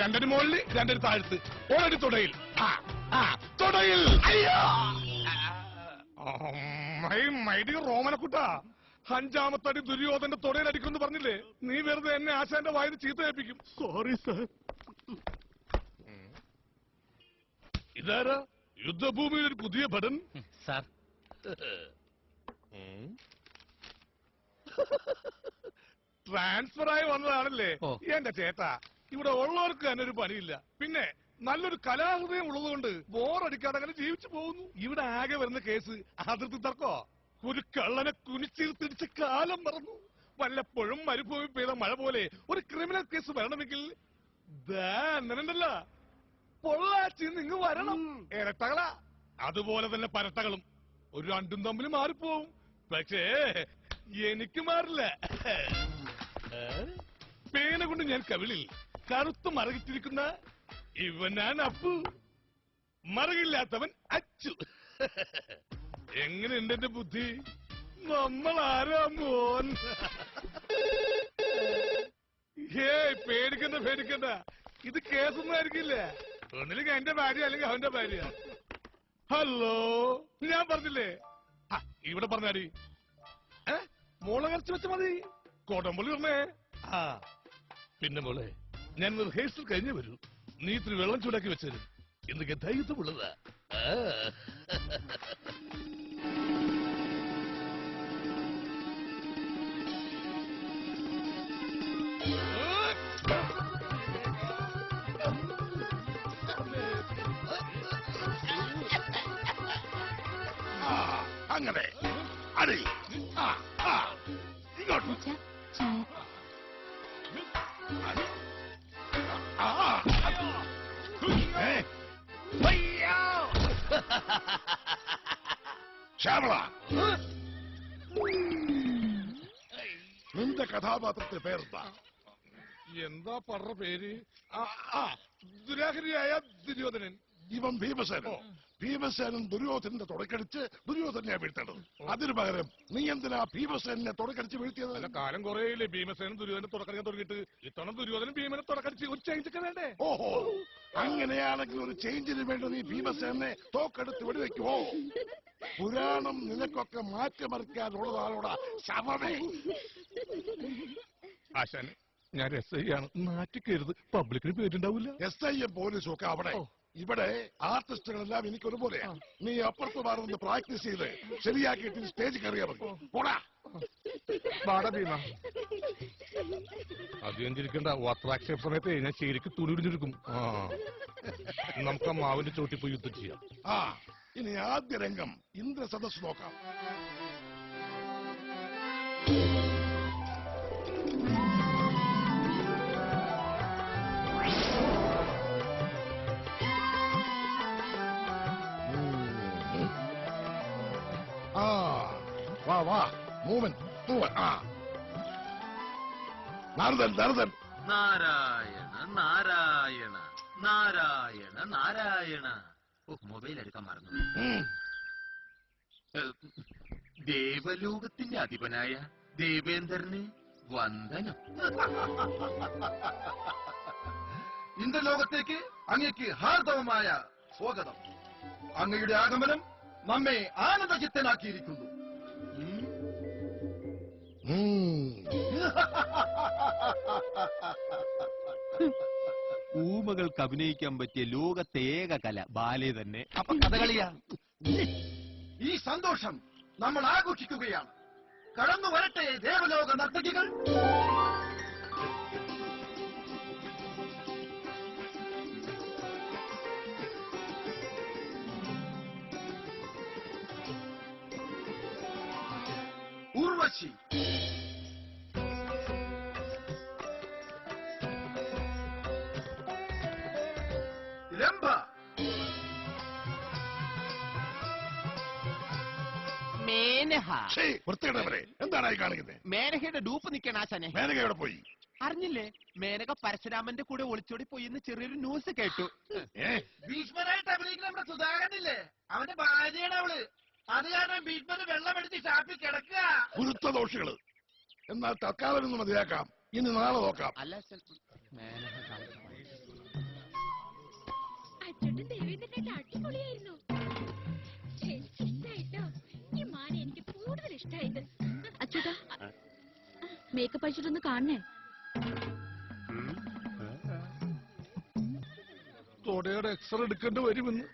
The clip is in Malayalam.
രണ്ടടി മുകളിൽ രണ്ടടി താഴ്ത്ത് ഒരടി തുടയിൽ തുടയിൽ മൈഡിയ റോമനക്കുട്ടാ അഞ്ചാമത്തടി ദുര്യോധന്റെ തുടയിലടിക്കുമെന്ന് പറഞ്ഞില്ലേ നീ വെറുതെ എന്നെ ആശാന്റെ വായിൽ ചീത്ത ഏൽപ്പിക്കും. Sorry sir. ഇതാരാ യുദ്ധഭൂമിയിൽ ഒരു പുതിയ ഭടൻ? സാർ ട്രാൻസ്ഫർ ആയി വന്നതാണല്ലേ? എന്റെ ചേട്ടാ, ഇവിടെ ഉള്ളവർക്ക് തന്നെ ഒരു പണിയില്ല. പിന്നെ നല്ലൊരു കലാഹൃദയം ഉള്ളതുകൊണ്ട് ബോറടിക്കാതെ അങ്ങനെ ജീവിച്ചു പോകുന്നു. ഇവിടെ ആകെ വരുന്ന കേസ് അതിർത്തി തർക്കോ. ഒരു കള്ളനെ കുനിച്ചിരുത്തിടിച്ച് കാലം മറന്നു. വല്ലപ്പോഴും മരുഭൂമി പെയ്ത മഴ പോലെ ഒരു ക്രിമിനൽ കേസ് വരണമെങ്കിൽ ഉണ്ടല്ല പൊള്ളാച്ചി നിങ്ങ് വരണം. ഇരട്ടകളാ, അതുപോലെ തന്നെ പരട്ടകളും. ഒരു രണ്ടും തമ്മിൽ മാറിപ്പോവും. പക്ഷേ എനിക്ക് മാറില്ല. പേന കൊണ്ട് ഞാൻ കവിളിൽ കറുത്ത് മറകിട്ടിരിക്കുന്ന ഇവനാണ് അപ്പു, മറകില്ലാത്തവൻ അച്ചു. എങ്ങനെയുണ്ട് എന്റെ ബുദ്ധി? നമ്മൾ ആരാ മോൻ? പേടിക്കണ്ട, ഇത് കേസൊന്നും ആയിരിക്കില്ല. ഒന്നില്ലെങ്കിൽ എന്റെ ഭാര്യ അല്ലെങ്കിൽ അവന്റെ ഭാര്യ. ഹലോ, ഞാൻ പറഞ്ഞില്ലേ? ഇവിടെ പറഞ്ഞാടി. മോളെ കറച്ച് വെച്ച മതി. കോട്ടമ്പള്ളി പറഞ്ഞേ. പിന്നെ മോളെ, ഞാൻ റിഹേഴ്സൽ കഴിഞ്ഞേ വരൂ. നീ ഇത്തിരി വെള്ളം ചൂടാക്കി വെച്ചേരും. എന്തൊക്കെ ധൈര്യമുള്ളതാ. അങ്ങനെ അടി ഇങ്ങോട്ട്. ശ്യാമള, നിന്റെ കഥാപാത്രത്തെ പേരെന്താ? എന്താ പറഞ്ഞ പേര്? ദുരാഹരിയായ ദുര്യോധനൻ. ഇവൻ ഭീമസേനൻ. ഭീമസേനൻ ദുര്യോധനന്റെ തുടക്കടിച്ച് ദുര്യോധനെ വീഴ്ത്തേണ്ടത്. അതിനു പകരം നീ എന്തിനാ ഭീമസേനെ തുടക്കടിച്ച് വീഴ്ത്തിയത്? അല്ല, കാലം കുറേയില്ലേ ഭീമസേനൻ ദുര്യോധനെ തുടക്കടിക്കാൻ തുടങ്ങിയിട്ട്. ഇത്തവണ ദുര്യോധനൻ ഭീമനെ തുടക്കടിച്ച് ഒരു ചേഞ്ചൊക്കെ വേണ്ടേ? ഓഹോ, അങ്ങനെയാണെങ്കിൽ ഒരു ചേഞ്ചിന് വേണ്ടി നീ ഭീമസേനെ തോക്കെടുത്ത് വെടിവെക്കുവോ? പുരാണം നിനക്കൊക്കെ മാറ്റിമറിക്കാനുള്ളതാണോടാ ശവമേ? ആശാൻ, ഞാൻ SI ആണ്. നാറ്റിക്കരുത്, പബ്ലിക്കിന് പേരുണ്ടാവില്ല. SI പോലീസും ഒക്കെ അവിടെ. ഇവിടെ ആർട്ടിസ്റ്റുകളെല്ലാം എനിക്കൊരുപോലെയാ. നീ അപ്പുറത്ത് മാറുന്നത് പ്രാക്ടീസ് ചെയ്ത് ശരിയാക്കിയിട്ട് സ്റ്റേജ് കയറിയാ മതി. പോടാ. അധികം ചിരിക്കണ്ട. വാത്രാക്ഷേപ സമയത്ത് ഞാൻ ശരിക്ക് തുണിടിഞ്ഞിരിക്കും. നമുക്ക് ആ മാവിന്റെ ചോട്ടി പോയി യുദ്ധം ചെയ്യാം. ഇനി ആദ്യ രംഗം ഇന്ദ്രസദസ് നോക്കാം. വാ മൂവൻ. നാരദൻ. നാരായണ നാരായണ നാരായണ നാരായണ. മൊബൈൽ എടുക്കാൻ മറന്നു. ദേവലോകത്തിന്റെ അധിപനായ ദേവേന്ദ്രന് വന്ദനം. ഇന്ദ്രലോകത്തേക്ക് അങ്ങേക്ക് ഹാർദവമായ സ്വാഗതം. അങ്ങയുടെ ആഗമനം നമ്മെ ആനന്ദചിത്തനാക്കിയിരിക്കുന്നു. ഊമകൾക്ക് അഭിനയിക്കാൻ പറ്റിയ ലോകത്തെ ഏക കല ബാലെ തന്നെ. അപ്പൊ കഥകളിയാ? ഈ സന്തോഷം നമ്മൾ ആഘോഷിക്കുകയാണ്. കടന്നു വരട്ടെ ദേവലോക നർത്തകികൾ. ഊർവശി, രംഭ, മേനഹ. വൃത്തിയുടവരെ എന്താണ് കാണിക്കുന്നത്? മേനഹയുടെ ഡൂപ്പ് നിൽക്കണ ആശാനെ. മേനക എവിടെ പോയി? അറിഞ്ഞില്ലേ? മേനക പരശുരാമന്റെ കൂടെ ഒളിച്ചോടി പോയി എന്ന് ചെറിയൊരു ന്യൂസ് കേട്ടു. ഭീഷ്മനായിട്ട് അഭിനയിക്കുന്ന നമ്മുടെ സുധാകരനില്ലേ, അവന്റെ ഭാര്യയാണ് അവള്. അത് കാരണം ഭീഷ്മന് വെള്ളമെടുത്ത് ഷാപ്പിൽ കിടക്കുക. ഗുരുത്വ ദോഷികള്. എന്നാൽ തൽക്കാലം ഒന്ന് മതിയാക്കാം. ഇനി നാളെ നോക്കാം. അല്ല, അച്ചോട്ടും ദേവേന്ദ്രനായിട്ട് അടിപൊളിയായിരുന്നു. എനിക്കിഷ്ടായിട്ടോ. ഈ മാന എനിക്ക് കൂടുതൽ ഇഷ്ടായത്. അച്ചോട്ടാ മേക്കപ്പ് അടിച്ചിട്ടൊന്ന് കാണണേ. തൊടയുടെ എക്സ്റേ എടുക്കേണ്ടി വരുമെന്ന്